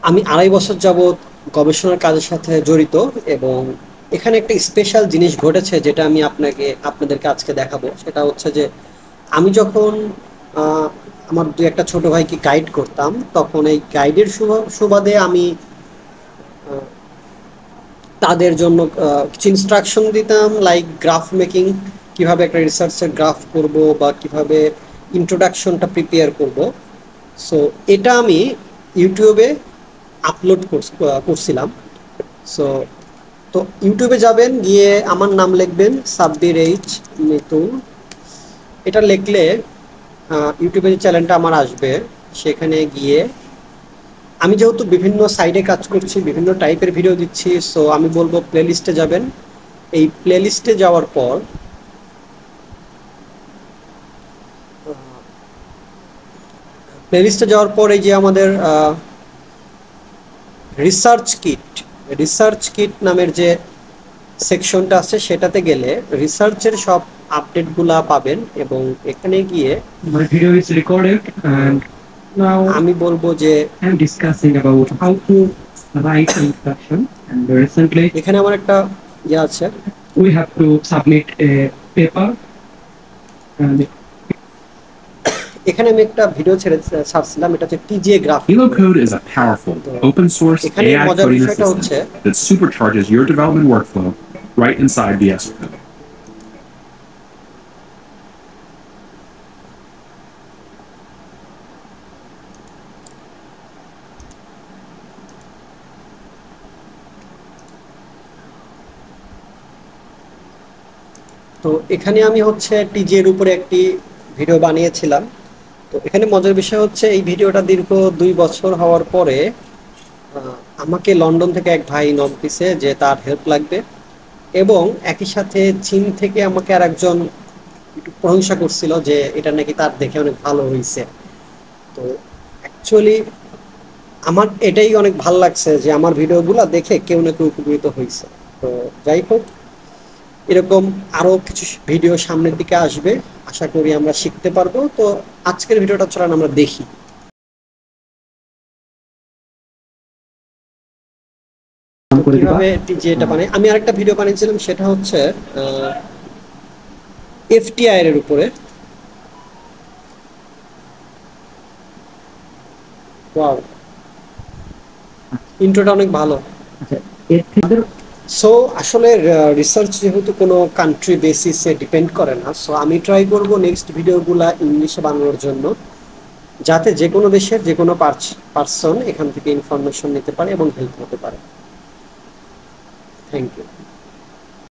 আমি ২.৫ বছর যাবৎ গবেষণার কাজের সাথে জড়িত এবং এখানে একটা স্পেশাল জিনিস ঘটেছে যেটা আমি আপনাদেরকে আজকে দেখাবো। সেটা হচ্ছে যে আমি যখন আহ, আমার দু একটা ছোট ভাইকে গাইড করতাম, তখন এই গাইডের সুবাদে আমি আহ, তাদের জন্য কিছু ইনস্ট্রাকশন দিতাম, লাইক গ্রাফ মেকিং, কিভাবে একটা রিসার্চের গ্রাফ করব বা কিভাবে ইন্ট্রোডাকশনটা প্রিপেয়ার করব। সো এটা আমি ইউটিউবে আপলোড করছিলাম। সো তো ইউটিউবে যাবেন, গিয়ে আমার নাম লিখবেন সাব্বির এইচ মিতুল। এটা লিখলে ইউটিউবে যে চ্যানেলটা আমার আসবে, সেখানে গিয়ে আমি যেহেতু বিভিন্ন সাইডে কাজ করছি, বিভিন্ন টাইপের ভিডিও দিচ্ছি, সো আমি বলবো প্লে লিস্টে যাবেন। এই প্লে লিস্টে যাওয়ার পর এই যে আমাদের রিসার্চ কিট নামের যে সেকশনটা আছে, সেটাতে গেলে রিসার্চের সব আপডেটগুলা পাবেন এবং এখানে গিয়ে My video is recorded and now আমি বলবো যে I'm discussing about how to write an introduction and recently এখানে আমার একটা ইয়ে আছে। we have to submit a paper and এখানে আমি একটা ভিডিও ছাড়ছিলাম, এটা হচ্ছে TGA graphic. Hilo Code is a powerful, তো open source এখানে AI মজার coding বিষয়টা assistant হচ্ছে that supercharges your development workflow right inside VS Code. তো এখানে আমি হচ্ছে টিজি এর উপরে একটি ভিডিও বানিয়েছিলাম। তো এখানে মজার বিষয় হচ্ছে এই ভিডিওটা দীর্ঘ ২ বছর হওয়ার পরে আমাকে লন্ডন থেকে এক ভাই নক দিছে যে তার হেল্প লাগবে, এবং একই সাথে চীন থেকে আমাকে আর একজন একটু প্রশংসা করছিল যে এটা নাকি তার দেখে অনেক ভালো হয়েছে। তো অ্যাকচুয়ালি আমার এটাই অনেক ভালো লাগছে যে আমার ভিডিওগুলো দেখে কেউ না কেউ উপকৃত হয়েছে। তো যাই হোক, এরকম আরো কিছু ভিডিও সামনের দিকে আসবে, আশা করি আমরা শিখতে পারবো। তো আজকের ভিডিওটা চলেন আমরা দেখি কিভাবে টিজে বানাই। আমি আরেকটা ভিডিও বানিয়েছিলাম, সেটা হচ্ছে এফটিআই এর উপরে। ওয়াও, ইন্ট্রোটা অনেক ভালো। সো আসলে রিসার্চ যেহেতু কোনো কান্ট্রি বেসিসে ডিপেন্ড করে না, সো আমি ট্রাই করব নেক্সট ভিডিওগুলা ইংলিশে বানানোর জন্য, যাতে যে কোনো দেশের যে কোনো পার্সন এখান থেকে ইনফরমেশন নিতে পারে এবং হেল্প হতে পারে। Thank you.